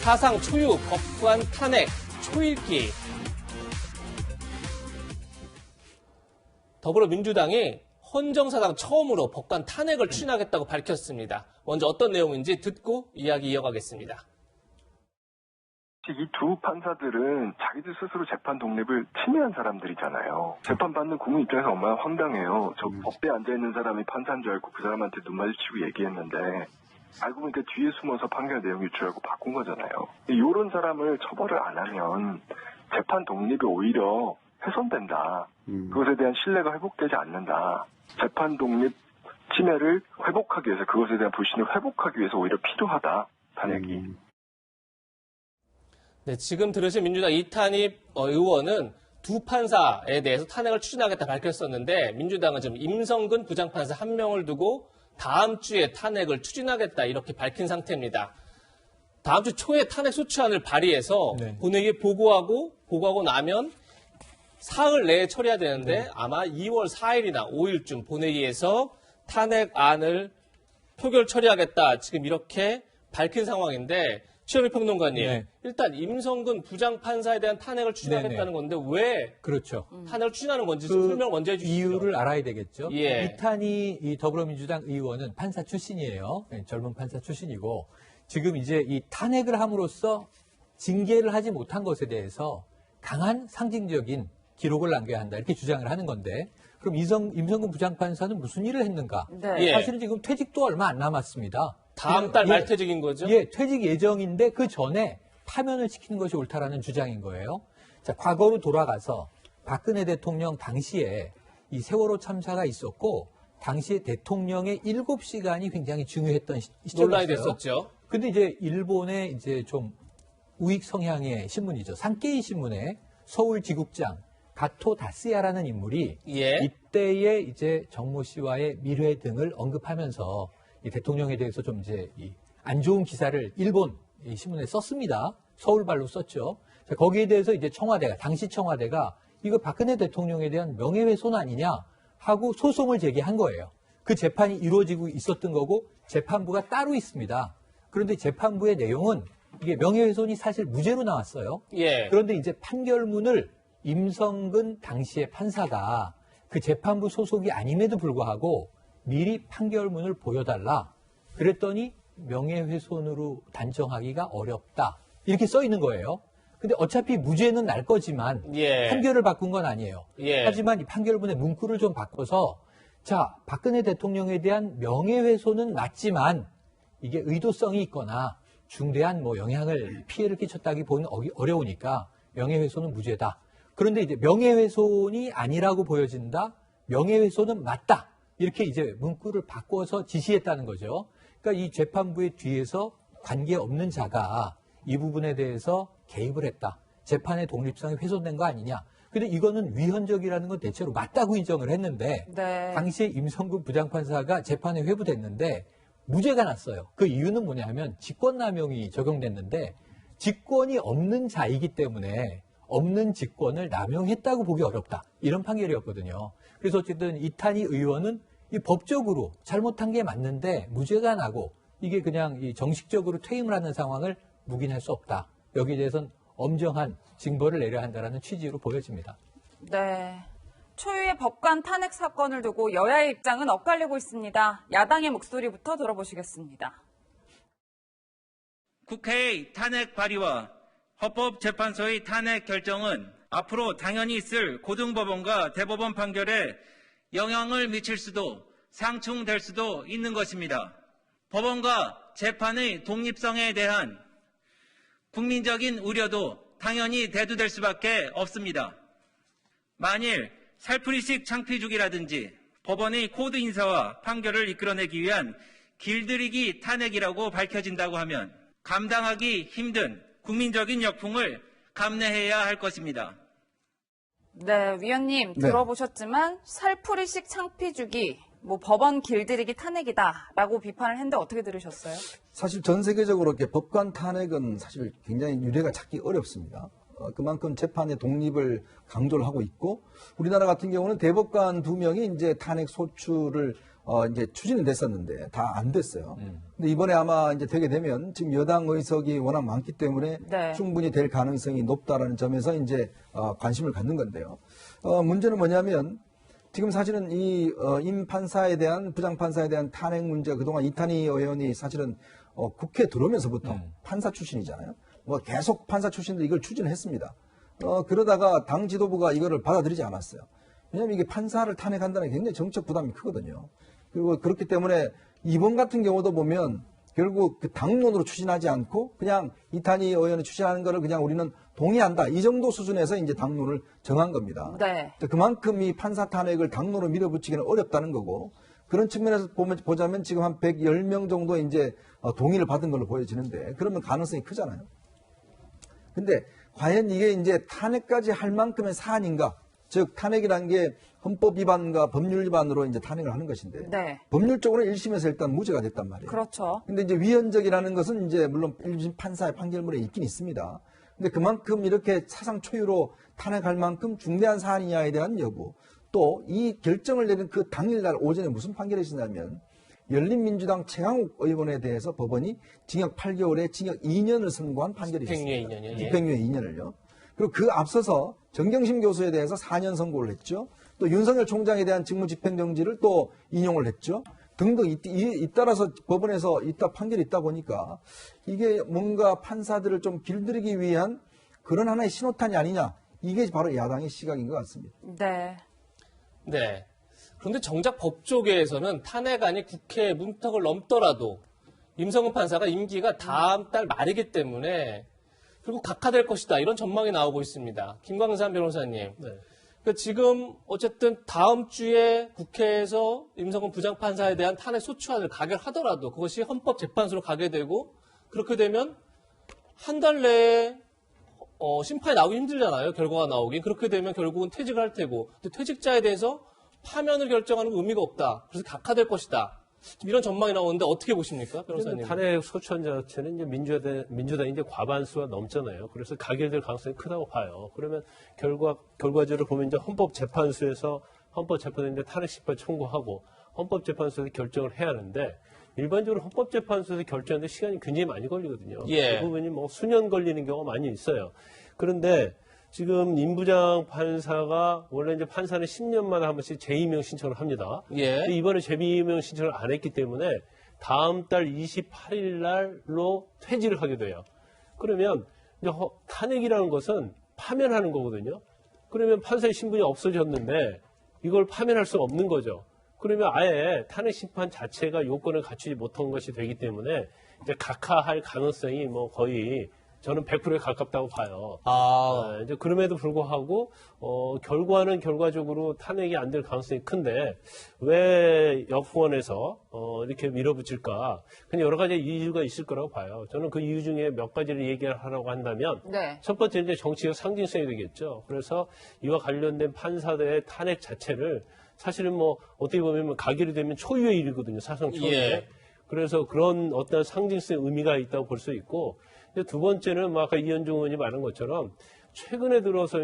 사상 초유 법관 탄핵 초읽기. 더불어민주당이 헌정사상 처음으로 법관 탄핵을 추진하겠다고 밝혔습니다. 먼저 어떤 내용인지 듣고 이야기 이어가겠습니다. 이 두 판사들은 자기들 스스로 재판 독립을 침해한 사람들이잖아요. 재판받는 국민 입장에서 얼마나 황당해요. 저 법대에 앉아있는 사람이 판사인 줄 알고 그 사람한테 눈 마주치고 얘기했는데 알고 보니까 뒤에 숨어서 판결 내용 유출하고 바꾼 거잖아요. 이런 사람을 처벌을 안 하면 재판 독립이 오히려 훼손된다. 그것에 대한 신뢰가 회복되지 않는다. 재판 독립 침해를 회복하기 위해서, 그것에 대한 불신을 회복하기 위해서 오히려 필요하다. 탄핵이. 네, 지금 들으신 민주당 이탄희 의원은 두 판사에 대해서 탄핵을 추진하겠다 밝혔었는데 민주당은 지금 임성근 부장판사 한 명을 두고 다음 주에 탄핵을 추진하겠다 이렇게 밝힌 상태입니다. 다음 주 초에 탄핵 소추안을 발의해서 본회의에 보고하고 나면 사흘 내에 처리해야 되는데 아마 2월 4일이나 5일쯤 본회의에서 탄핵안을 표결 처리하겠다 지금 이렇게 밝힌 상황인데 최영일 평론가님, 일단 임성근 부장판사에 대한 탄핵을 추진하겠다는 건데 왜 그렇죠. 탄핵을 추진하는 건지 설명을 먼저 해주시죠. 이유를 알아야 되겠죠. 예. 이탄희 이 더불어민주당 의원은 판사 출신이에요. 젊은 판사 출신이고 지금 이제 이 탄핵을 함으로써 징계를 하지 못한 것에 대해서 강한 상징적인 기록을 남겨야 한다 이렇게 주장을 하는 건데 그럼 임성근 부장판사는 무슨 일을 했는가? 예. 사실은 지금 퇴직도 얼마 안 남았습니다. 다음 달 말퇴직인 거죠? 예, 퇴직 예정인데 그 전에 파면을 시키는 것이 옳다라는 주장인 거예요. 자, 과거로 돌아가서 박근혜 대통령 당시에 이 세월호 참사가 있었고 당시에 대통령의 7시간이 굉장히 중요했던 시점이었어요. 논란이 됐었죠. 근데 이제 일본의 이제 좀 우익 성향의 신문이죠. 산케이 신문의 서울지국장 가토 다스야라는 인물이 이때의 이제 정모 씨와의 밀회 등을 언급하면서 이 대통령에 대해서 좀 이제 안 좋은 기사를 일본 신문에 썼습니다. 서울발로 썼죠. 자, 거기에 대해서 이제 당시 청와대가 이거 박근혜 대통령에 대한 명예훼손 아니냐 하고 소송을 제기한 거예요. 그 재판이 이루어지고 있었던 거고 재판부가 따로 있습니다. 그런데 재판부의 내용은 이게 명예훼손이 사실 무죄로 나왔어요. 그런데 이제 판결문을 임성근 당시의 판사가 그 재판부 소속이 아님에도 불구하고 미리 판결문을 보여달라. 그랬더니 명예훼손으로 단정하기가 어렵다. 이렇게 써 있는 거예요. 근데 어차피 무죄는 날 거지만 판결을 바꾼 건 아니에요. 하지만 이 판결문의 문구를 좀 바꿔서 자, 박근혜 대통령에 대한 명예훼손은 맞지만 이게 의도성이 있거나 중대한 피해를 끼쳤다기 보기는 어려우니까 명예훼손은 무죄다. 그런데 이제 명예훼손이 아니라고 보여진다. 명예훼손은 맞다. 이렇게 이제 문구를 바꿔서 지시했다는 거죠. 그러니까 이 재판부의 뒤에서 관계없는 자가 이 부분에 대해서 개입을 했다. 재판의 독립성이 훼손된 거 아니냐. 근데 이거는 위헌적이라는 건 대체로 맞다고 인정을 했는데 당시에 임성근 부장판사가 재판에 회부됐는데 무죄가 났어요. 그 이유는 뭐냐면 직권남용이 적용됐는데 직권이 없는 자이기 때문에 없는 직권을 남용했다고 보기 어렵다. 이런 판결이었거든요. 그래서 어쨌든 이탄희 의원은 이 법적으로 잘못한 게 맞는데 무죄가 나고 이게 그냥 정식적으로 퇴임을 하는 상황을 묵인할 수 없다. 여기에 대해서는 엄정한 징벌을 내려야 한다는 취지로 보여집니다. 네. 초유의 법관 탄핵 사건을 두고 여야의 입장은 엇갈리고 있습니다. 야당의 목소리부터 들어보시겠습니다. 국회의 탄핵 발의와 헌법재판소의 탄핵 결정은 앞으로 당연히 있을 고등법원과 대법원 판결에 영향을 미칠 수도 상충될 수도 있는 것입니다. 법원과 재판의 독립성에 대한 국민적인 우려도 당연히 대두될 수밖에 없습니다. 만일 살풀이식 창피주기라든지 법원의 코드 인사와 판결을 이끌어내기 위한 길들이기 탄핵이라고 밝혀진다고 하면 감당하기 힘든 국민적인 역풍을 감내해야 할 것입니다. 네, 위원님 들어보셨지만 살풀이식 창피주기, 법원 길들이기 탄핵이다라고 비판을 했는데 어떻게 들으셨어요? 사실 전 세계적으로 이렇게 법관 탄핵은 사실 굉장히 유례가 찾기 어렵습니다. 그만큼 재판의 독립을 강조를 하고 있고 우리나라 같은 경우는 대법관 2명이 이제 탄핵 소추를 이제 추진이 됐었는데 다 안 됐어요. 근데 이번에 아마 이제 되게 되면 지금 여당 의석이 워낙 많기 때문에 네. 충분히 될 가능성이 높다라는 점에서 이제 관심을 갖는 건데요. 문제는 뭐냐면 지금 사실은 임 판사에 대한 부장 판사에 대한 탄핵 문제 그동안 이탄희 의원이 사실은 국회 들어오면서부터 판사 출신이잖아요. 뭐 계속 판사 출신들 이걸 추진했습니다. 그러다가 당 지도부가 이거를 받아들이지 않았어요. 왜냐하면 이게 판사를 탄핵한다는 게 굉장히 정책 부담이 크거든요. 그리고 그렇기 때문에 이번 같은 경우도 보면 결국 그 당론으로 추진하지 않고 그냥 이탄희 의원이 추진하는 거를 그냥 우리는 동의한다. 이 정도 수준에서 이제 당론을 정한 겁니다. 네. 그만큼 이 판사 탄핵을 당론으로 밀어붙이기는 어렵다는 거고 그런 측면에서 보자면 지금 한 110명 정도 이제 동의를 받은 걸로 보여지는데 그러면 가능성이 크잖아요. 근데 과연 이게 이제 탄핵까지 할 만큼의 사안인가? 즉 탄핵이라는 게 헌법 위반과 법률 위반으로 이제 탄핵을 하는 것인데 네. 법률적으로는 1심에서 일단 무죄가 됐단 말이에요. 그렇죠. 근데 이제 위헌적이라는 것은 이제 물론 1심 판사의 판결문에 있긴 있습니다. 근데 그만큼 이렇게 사상 초유로 탄핵할 만큼 중대한 사안이냐에 대한 여부 또 이 결정을 내린 그 당일날 오전에 무슨 판결이 있었냐면 열린민주당 최강욱 의원에 대해서 법원이 징역 8개월에 징역 2년을 선고한 판결이 집행유예 있습니다. 2년이요? 예. 집행유예 2년을요. 그리고 그 앞서서 정경심 교수에 대해서 4년 선고를 했죠. 또 윤석열 총장에 대한 직무 집행정지를 또 인용을 했죠. 등등 잇따라서 법원에서 이따 판결이 있다 보니까 이게 뭔가 판사들을 좀 길들이기 위한 그런 하나의 신호탄이 아니냐. 이게 바로 야당의 시각인 것 같습니다. 네. 네. 그런데 정작 법조계에서는 탄핵안이 국회 문턱을 넘더라도 임성근 판사가 임기가 다음 달 말이기 때문에 결국 각하될 것이다. 이런 전망이 나오고 있습니다. 김광산 변호사님. 그러니까 지금 어쨌든 다음 주에 국회에서 임성근 부장판사에 대한 탄핵 소추안을 가결하더라도 그것이 헌법재판소로 가게 되고 그렇게 되면 한 달 내에 심판이 나오기 힘들잖아요. 결과가 나오기. 그렇게 되면 결국은 퇴직을 할 테고 근데 퇴직자에 대해서 파면을 결정하는 의미가 없다. 그래서 각하될 것이다. 이런 전망이 나오는데 어떻게 보십니까, 변호사님? 탄핵 소추안 자체는 이제 민주당이 이제 과반수가 넘잖아요. 그래서 가결될 가능성이 크다고 봐요. 그러면 결과적으로 보면 이제 헌법재판소에서 헌법재판소에 탄핵 심판 청구하고 헌법재판소에서 결정을 해야 하는데 일반적으로 헌법재판소에서 결정하는데 시간이 굉장히 많이 걸리거든요. 예. 그 부분이 뭐 수년 걸리는 경우가 많이 있어요. 그런데 지금 임 부장 판사가 원래 이제 판사는 10년마다 한 번씩 재임명 신청을 합니다. 예. 근데 이번에 재임명 신청을 안 했기 때문에 다음 달 28일 날로 퇴직을 하게 돼요. 그러면 이제 탄핵이라는 것은 파면하는 거거든요. 그러면 판사의 신분이 없어졌는데 이걸 파면할 수 없는 거죠. 그러면 아예 탄핵 심판 자체가 요건을 갖추지 못한 것이 되기 때문에 이제 각하할 가능성이 뭐 거의 저는 100%에 가깝다고 봐요. 이제 그럼에도 불구하고 결과는 결과적으로 탄핵이 안 될 가능성이 큰데 왜 여권에서 이렇게 밀어붙일까? 그냥 여러 가지 이유가 있을 거라고 봐요. 저는 그 이유 중에 몇 가지를 얘기하라고 한다면 네. 첫 번째 이제 정치적 상징성이 되겠죠. 그래서 이와 관련된 판사들의 탄핵 자체를 사실은 뭐 어떻게 보면 가결이 되면 초유의 일이거든요. 사상 초유의. 예. 그래서 그런 어떤 상징성 의미가 있다고 볼 수 있고 두 번째는 뭐 아까 이현종 의원이 말한 것처럼 최근에 들어서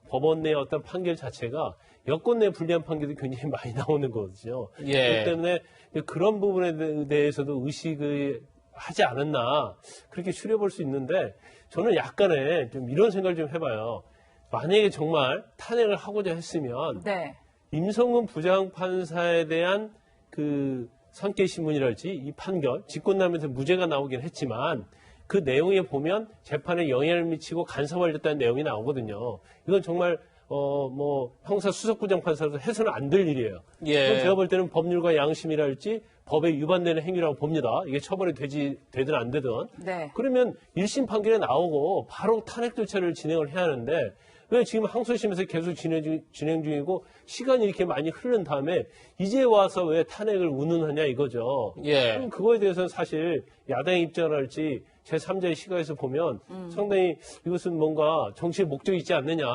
법원 내 어떤 판결 자체가 여권 내 불리한 판결이 굉장히 많이 나오는 거거든요. 예. 그렇기 때문에 그런 부분에 대해서도 의식을 하지 않았나 그렇게 추려볼 수 있는데 저는 약간의 좀 이런 생각을 좀 해봐요. 만약에 정말 탄핵을 하고자 했으면 네. 임성근 부장판사에 대한 그 상계신문이랄지 이 판결, 직권남용에서 무죄가 나오긴 했지만 그 내용에 보면 재판에 영향을 미치고 간섭하였다는 내용이 나오거든요. 이건 정말 뭐 형사 수석부장판사로서 해서는 안 될 일이에요. 예. 그건 제가 볼 때는 법률과 양심이랄지 법에 위반되는 행위라고 봅니다. 이게 처벌이 되든 안 되든. 네. 그러면 1심 판결에 나오고 바로 탄핵 절차를 진행을 해야 하는데 왜 지금 항소심에서 계속 진행 중이고 시간이 이렇게 많이 흐른 다음에 이제 와서 왜 탄핵을 운운하냐 이거죠. 예. 그럼 그거에 대해서는 사실 야당의 입장을 할지 제3자의 시각에서 보면 상당히 이것은 뭔가 정치의 목적이 있지 않느냐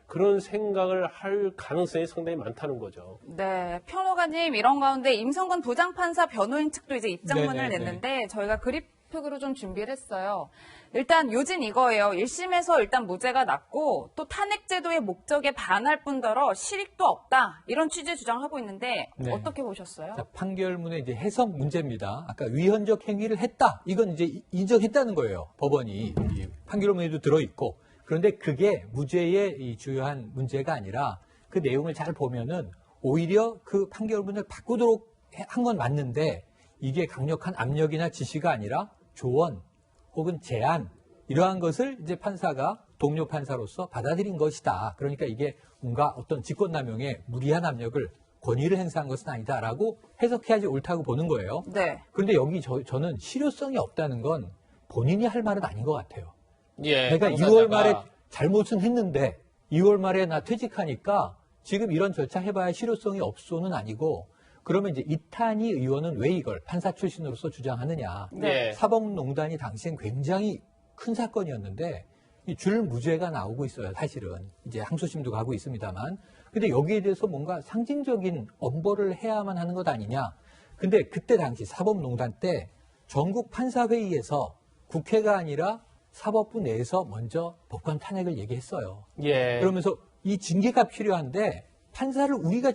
그런 생각을 할 가능성이 상당히 많다는 거죠. 네, 평론가님 이런 가운데 임성근 부장판사 변호인 측도 이제 입장문을 네네네. 냈는데 저희가 그래픽으로 좀 준비를 했어요. 일단 요진 이거예요. 1심에서 일단 무죄가 났고 또 탄핵제도의 목적에 반할 뿐더러 실익도 없다. 이런 취지 주장하고 있는데 네. 어떻게 보셨어요? 자, 판결문의 이제 해석 문제입니다. 아까 위헌적 행위를 했다. 이건 이제 인정했다는 거예요. 법원이 이 판결문에도 들어있고. 그런데 그게 무죄의 이 주요한 문제가 아니라 그 내용을 잘 보면은 오히려 그 판결문을 바꾸도록 한 건 맞는데 이게 강력한 압력이나 지시가 아니라 조언 혹은 제안 이러한 것을 이제 판사가 동료 판사로서 받아들인 것이다. 그러니까 이게 뭔가 어떤 직권남용에 무리한 압력을 권위를 행사한 것은 아니다라고 해석해야지 옳다고 보는 거예요. 네. 그런데 여기 저는 실효성이 없다는 건 본인이 할 말은 아닌 것 같아요. 예, 내가 당사자가. 6월 말에 잘못은 했는데 2월 말에 나 퇴직하니까 지금 이런 절차 해봐야 실효성이 없소는 아니고 그러면 이제 이탄희 의원은 왜 이걸 판사 출신으로서 주장하느냐. 네. 사법농단이 당시엔 굉장히 큰 사건이었는데 이 줄무죄가 나오고 있어요. 사실은 이제 항소심도 가고 있습니다만. 근데 여기에 대해서 뭔가 상징적인 엄벌을 해야만 하는 것 아니냐. 근데 그때 당시 사법농단 때 전국 판사회의에서 국회가 아니라 사법부 내에서 먼저 법관 탄핵을 얘기했어요. 예. 그러면서 이 징계가 필요한데 판사를 우리가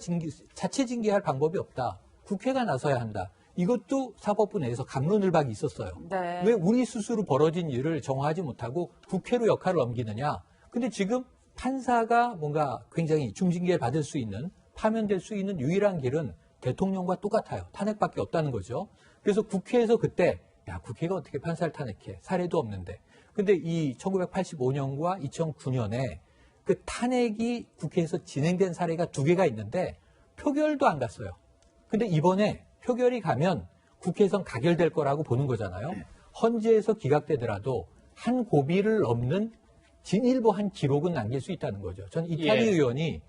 자체 징계할 방법이 없다. 국회가 나서야 한다. 이것도 사법부 내에서 갑론을박이 있었어요. 네. 왜 우리 스스로 벌어진 일을 정화하지 못하고 국회로 역할을 넘기느냐. 근데 지금 판사가 뭔가 굉장히 중징계 받을 수 있는, 파면될 수 있는 유일한 길은 대통령과 똑같아요. 탄핵밖에 없다는 거죠. 그래서 국회에서 그때 야, 국회가 어떻게 판사를 탄핵해? 사례도 없는데. 근데 이 1985년과 2009년에 그 탄핵이 국회에서 진행된 사례가 2개가 있는데 표결도 안 갔어요. 근데 이번에 표결이 가면 국회에선 가결될 거라고 보는 거잖아요. 헌재에서 기각되더라도 한 고비를 넘는 진일보한 기록은 남길 수 있다는 거죠. 전 이탄희 의원이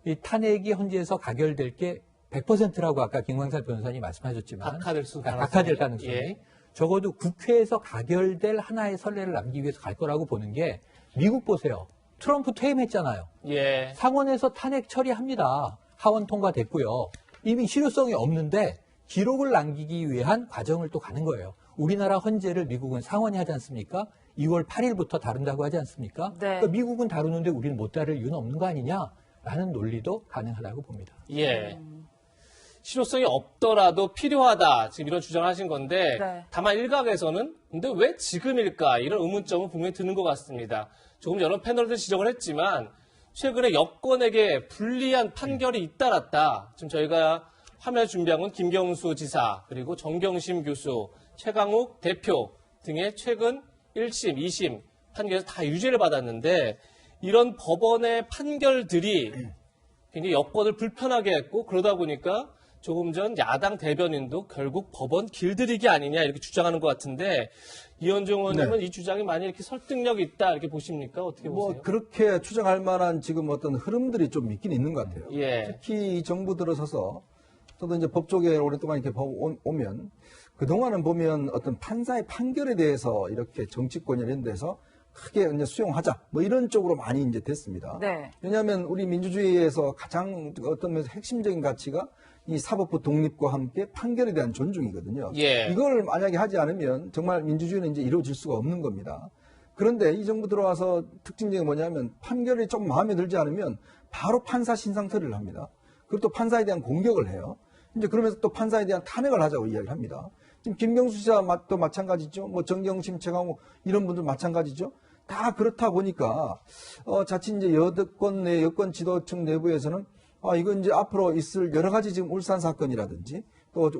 이 탄핵이 헌재에서 가결될 게 100%라고 아까 김광살 변호사님 말씀하셨지만 각하될 가능성이 예. 적어도 국회에서 가결될 하나의 선례를 남기기 위해서 갈 거라고 보는 게 미국 보세요. 트럼프 퇴임했잖아요. 예. 상원에서 탄핵 처리합니다. 하원 통과됐고요. 이미 실효성이 없는데 기록을 남기기 위한 과정을 또 가는 거예요. 우리나라 헌재를 미국은 상원이 하지 않습니까? 2월 8일부터 다룬다고 하지 않습니까? 네. 그러니까 미국은 다루는데 우리는 못 다룰 이유는 없는 거 아니냐라는 논리도 가능하다고 봅니다. 예. 실효성이 없더라도 필요하다. 지금 이런 주장을 하신 건데 네. 다만 일각에서는 근데 왜 지금일까? 이런 의문점은 분명히 드는 것 같습니다. 조금 여러 패널들 지적을 했지만 최근에 여권에게 불리한 판결이 잇따랐다. 지금 저희가 화면 준비한 건 김경수 지사 그리고 정경심 교수, 최강욱 대표 등의 최근 1심, 2심 판결에서 다 유죄를 받았는데 이런 법원의 판결들이 굉장히 여권을 불편하게 했고 그러다 보니까 조금 전 야당 대변인도 결국 법원 길들이기 아니냐 이렇게 주장하는 것 같은데 이현종 의원님은 이 주장이 많이 이렇게 설득력이 있다 이렇게 보십니까? 어떻게 보세요? 뭐 그렇게 추정할 만한 지금 어떤 흐름들이 좀 있긴 있는 것 같아요. 예. 특히 이 정부 들어서서 저도 이제 법 쪽에 오랫동안 이렇게 오면 그동안은 보면 어떤 판사의 판결에 대해서 이렇게 정치권 이런 데서 크게 이제 수용하자 뭐 이런 쪽으로 많이 이제 됐습니다. 네. 왜냐하면 우리 민주주의에서 가장 어떤 면에서 핵심적인 가치가 이 사법부 독립과 함께 판결에 대한 존중이거든요. 예. 이걸 만약에 하지 않으면 정말 민주주의는 이제 이루어질 수가 없는 겁니다. 그런데 이 정부 들어와서 특징적인 게 뭐냐면 판결이 좀 마음에 들지 않으면 바로 판사 신상털이를 합니다. 그리고 또 판사에 대한 공격을 해요. 이제 그러면서 또 판사에 대한 탄핵을 하자고 이야기를 합니다. 지금 김경수 지사도 마찬가지죠. 뭐 정경심, 최강욱 이런 분들 마찬가지죠. 다 그렇다 보니까 자칫 이제 여권 내 여권 지도층 내부에서는 이건 이제 앞으로 있을 여러 가지 지금 울산 사건이라든지 또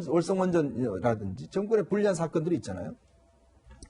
월성원전이라든지 정권에 불리한 사건들이 있잖아요.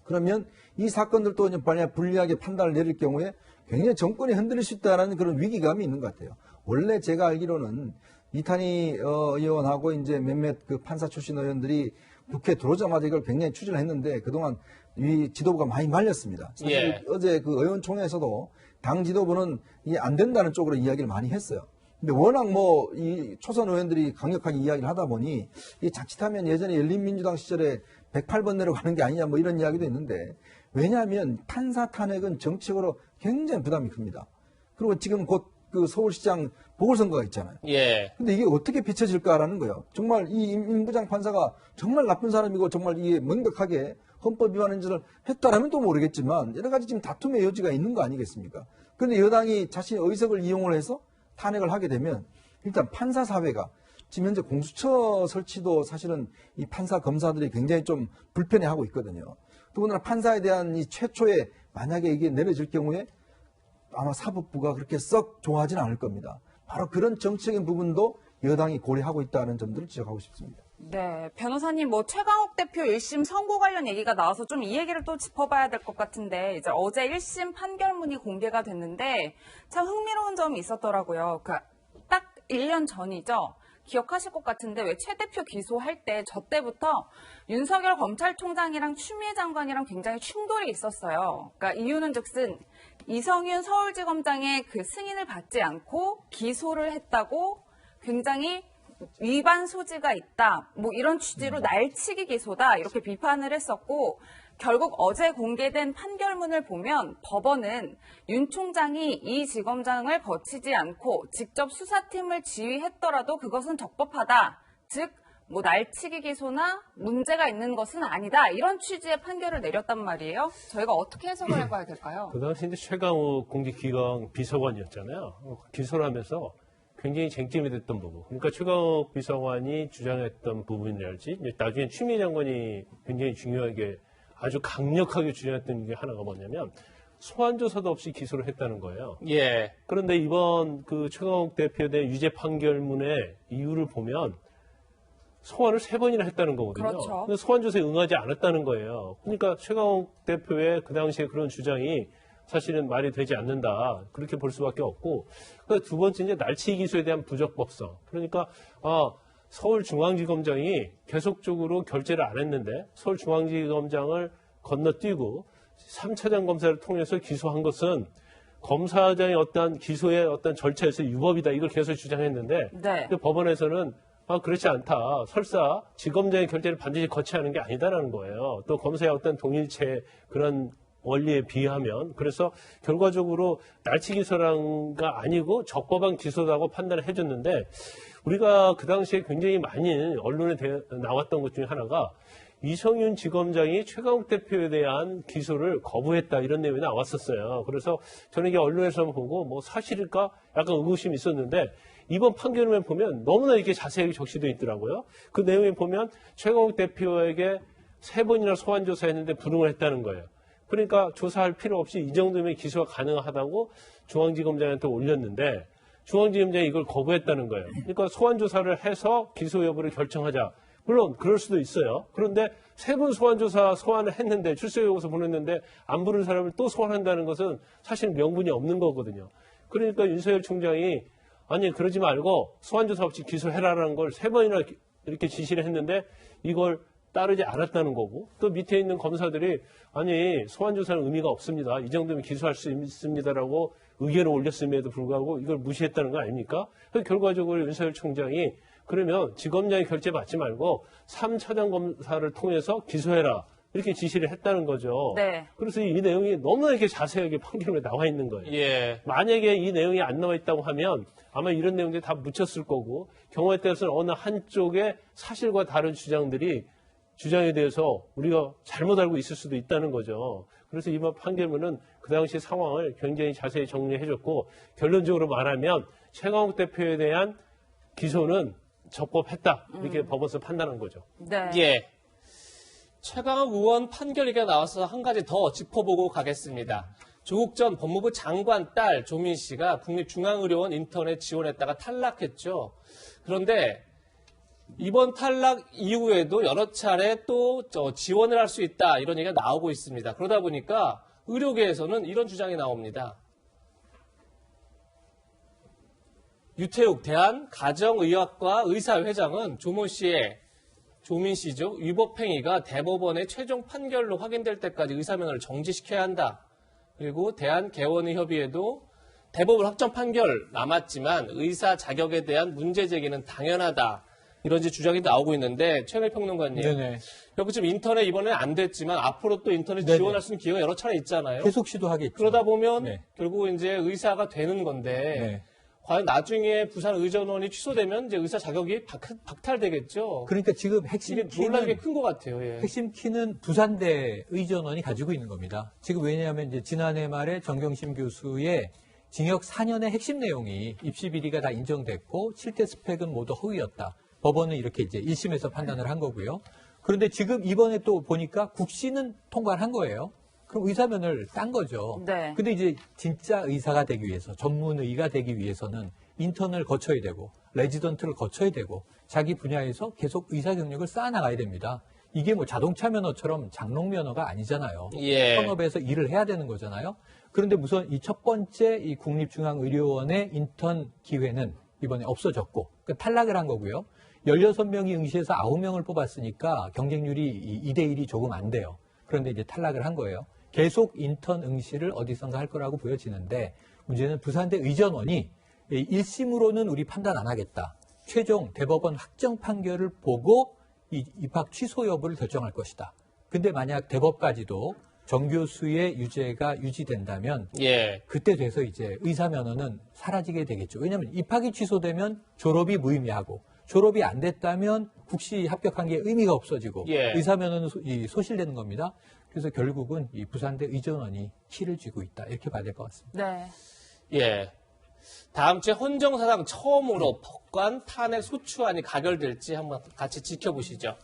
그러면 이 사건들도 이제 만약 불리하게 판단을 내릴 경우에 굉장히 정권이 흔들릴 수 있다는 그런 위기감이 있는 것 같아요. 원래 제가 알기로는 이탄희 의원하고 이제 몇몇 그 판사 출신 의원들이 국회 들어오자마자 이걸 굉장히 추진을 했는데 그동안 이 지도부가 많이 말렸습니다. 사실 예. 어제 그 의원총회에서도 당 지도부는 이게 안 된다는 쪽으로 이야기를 많이 했어요. 근데 워낙 뭐 이 초선 의원들이 강력하게 이야기를 하다 보니 이 자칫하면 예전에 열린민주당 시절에 108번 내려가는 게 아니냐 뭐 이런 이야기도 있는데 왜냐하면 판사 탄핵은 정치적으로 굉장히 부담이 큽니다. 그리고 지금 곧 그 서울시장 보궐선거가 있잖아요. 예. 근데 이게 어떻게 비춰질까라는 거예요. 정말 이 임 부장 판사가 정말 나쁜 사람이고 정말 이게 명백하게 헌법 위반 행위를 했다라면 또 모르겠지만 여러 가지 지금 다툼의 여지가 있는 거 아니겠습니까? 그런데 여당이 자신의 의석을 이용을 해서 탄핵을 하게 되면 일단 판사 사회가 지금 현재 공수처 설치도 사실은 이 판사 검사들이 굉장히 좀 불편해하고 있거든요. 더군다나 판사에 대한 이 최초의 만약에 이게 내려질 경우에 아마 사법부가 그렇게 썩 좋아하지는 않을 겁니다. 바로 그런 정치적인 부분도 여당이 고려하고 있다는 점들을 지적하고 싶습니다. 네, 변호사님, 최강욱 대표 1심 선고 관련 얘기가 나와서 좀 이 얘기를 또 짚어봐야 될 것 같은데, 이제 어제 1심 판결문이 공개가 됐는데, 참 흥미로운 점이 있었더라고요. 딱 1년 전이죠. 기억하실 것 같은데, 왜 최 대표 기소할 때, 저 때부터 윤석열 검찰총장이랑 추미애 장관이랑 굉장히 충돌이 있었어요. 그러니까 이유는 즉슨, 이성윤 서울지검장의 그 승인을 받지 않고 기소를 했다고 굉장히 위반 소지가 있다. 이런 취지로 날치기 기소다. 이렇게 비판을 했었고, 결국 어제 공개된 판결문을 보면 법원은 윤 총장이 이 지검장을 거치지 않고 직접 수사팀을 지휘했더라도 그것은 적법하다. 즉, 날치기 기소나 문제가 있는 것은 아니다. 이런 취지의 판결을 내렸단 말이에요. 저희가 어떻게 해석을 해봐야 될까요? 그 당시 이제 최강욱 공직기강 비서관이었잖아요. 기소를 하면서 굉장히 쟁점이 됐던 부분. 그러니까 최강욱 비서관이 주장했던 부분이랄지, 나중에 추미애 장관이 굉장히 중요하게 아주 강력하게 주장했던 게 하나가 뭐냐면 소환조사도 없이 기소를 했다는 거예요. 예. 그런데 이번 그 최강욱 대표에 대한 유죄 판결문의 이유를 보면 소환을 3번이나 했다는 거거든요. 그렇죠. 근데 소환조사에 응하지 않았다는 거예요. 그러니까 최강욱 대표의 그 당시에 그런 주장이 사실은 말이 되지 않는다. 그렇게 볼 수밖에 없고. 두 번째 이제 날치기 기소에 대한 부적법성. 그러니까 서울중앙지검장이 계속적으로 결재를 안 했는데 서울중앙지검장을 건너뛰고 3차장 검사를 통해서 기소한 것은 검사장의 어떤 기소의 어떤 절차에서 유법이다. 이걸 계속 주장했는데 네. 법원에서는 그렇지 않다. 설사 지검장의 결재를 반드시 거쳐야 하는 게 아니다라는 거예요. 또 검사의 어떤 동일체 그런 원리에 비하면 그래서 결과적으로 날치기 기소가 아니고 적법한 기소라고 판단을 해줬는데 우리가 그 당시에 굉장히 많이 언론에 나왔던 것 중에 하나가 이성윤 지검장이 최강욱 대표에 대한 기소를 거부했다 이런 내용이 나왔었어요. 그래서 저는 이게 언론에서 보고 사실일까 약간 의구심이 있었는데 이번 판결문에 보면 너무나 이게 자세하게 적시되어 있더라고요. 그 내용에 보면 최강욱 대표에게 3번이나 소환 조사했는데 불응을 했다는 거예요. 그러니까 조사할 필요 없이 이 정도면 기소가 가능하다고 중앙지검장한테 올렸는데 중앙지검장이 이걸 거부했다는 거예요. 그러니까 소환 조사를 해서 기소 여부를 결정하자. 물론 그럴 수도 있어요. 그런데 3번 소환을 했는데 출석요구서 보냈는데 안 부른 사람을 또 소환한다는 것은 사실 명분이 없는 거거든요. 그러니까 윤석열 총장이 아니 그러지 말고 소환조사 없이 기소해라라는 걸 3번이나 이렇게 지시를 했는데 이걸 따르지 않았다는 거고 또 밑에 있는 검사들이 아니 소환조사는 의미가 없습니다. 이 정도면 기소할 수 있습니다라고 의견을 올렸음에도 불구하고 이걸 무시했다는 거 아닙니까? 그래서 결과적으로 윤석열 총장이 그러면 지검장이 결재 받지 말고 3차장 검사를 통해서 기소해라. 이렇게 지시를 했다는 거죠. 네. 그래서 이 내용이 너무나 이렇게 자세하게 판결문에 나와 있는 거예요. 예. 만약에 이 내용이 안 나와 있다고 하면 아마 이런 내용들이 다 묻혔을 거고 경우에 따라서는 어느 한쪽의 사실과 다른 주장에 대해서 우리가 잘못 알고 있을 수도 있다는 거죠. 그래서 이번 판결문은 그 당시 상황을 굉장히 자세히 정리해줬고 결론적으로 말하면 최강욱 대표에 대한 기소는 적법했다. 이렇게 법원에서 판단한 거죠. 네. 예. 최강욱 의원 판결이 나와서 한 가지 더 짚어보고 가겠습니다. 조국 전 법무부 장관 딸 조민 씨가 국립중앙의료원 인턴에 지원했다가 탈락했죠. 그런데 이번 탈락 이후에도 여러 차례 또 지원을 할 수 있다 이런 얘기가 나오고 있습니다. 그러다 보니까 의료계에서는 이런 주장이 나옵니다. 유태욱 대한가정의학과 의사회장은 조민 씨죠. 위법행위가 대법원의 최종 판결로 확인될 때까지 의사면허를 정지시켜야 한다. 그리고 대한개원의협의회도 대법원 확정 판결 남았지만 의사 자격에 대한 문제 제기는 당연하다. 이런 주장이 나오고 있는데 최영일 평론가님. 네네. 여기 지금 인터넷 이번에 안 됐지만 앞으로 또 인터넷 네네. 지원할 수 있는 기회가 여러 차례 있잖아요. 계속 시도하겠죠. 그러다 보면 네. 결국 이제 의사가 되는 건데 네. 과연 나중에 부산 의전원이 취소되면 이제 의사 자격이 박탈되겠죠. 그러니까 지금 핵심 이게 논란이 큰 것 같아요. 예. 핵심 키는 부산대 의전원이 가지고 있는 겁니다. 지금 왜냐하면 이제 지난해 말에 정경심 교수의 징역 4년의 핵심 내용이 입시 비리가 다 인정됐고 7대 스펙은 모두 허위였다. 법원은 이렇게 이제 1심에서 판단을 한 거고요. 그런데 지금 이번에 또 보니까 국시는 통과를 한 거예요. 그럼 의사면을 딴 거죠. 네. 근데 이제 진짜 의사가 되기 위해서, 전문의가 되기 위해서는 인턴을 거쳐야 되고, 레지던트를 거쳐야 되고, 자기 분야에서 계속 의사 경력을 쌓아나가야 됩니다. 이게 뭐 자동차 면허처럼 장롱 면허가 아니잖아요. 예. 현업에서 일을 해야 되는 거잖아요. 그런데 우선 이 첫 번째 이 국립중앙의료원의 인턴 기회는 이번에 없어졌고, 그러니까 탈락을 한 거고요. 16명이 응시해서 9명을 뽑았으니까 경쟁률이 2대1이 조금 안 돼요. 그런데 이제 탈락을 한 거예요. 계속 인턴 응시를 어디선가 할 거라고 보여지는데 문제는 부산대 의전원이 1심으로는 우리 판단 안 하겠다. 최종 대법원 확정 판결을 보고 이 입학 취소 여부를 결정할 것이다. 근데 만약 대법까지도 정 교수의 유죄가 유지된다면 예. 그때 돼서 이제 의사 면허는 사라지게 되겠죠. 왜냐하면 입학이 취소되면 졸업이 무의미하고 졸업이 안 됐다면 국시 합격한 게 의미가 없어지고 예. 의사 면허는 소실되는 겁니다. 그래서 결국은 이 부산대 의전원이 키를 쥐고 있다. 이렇게 봐야 될 것 같습니다. 네. 예. 다음 주에 헌정사상 처음으로 법관 탄핵 소추안이 가결될지 한번 같이 지켜보시죠.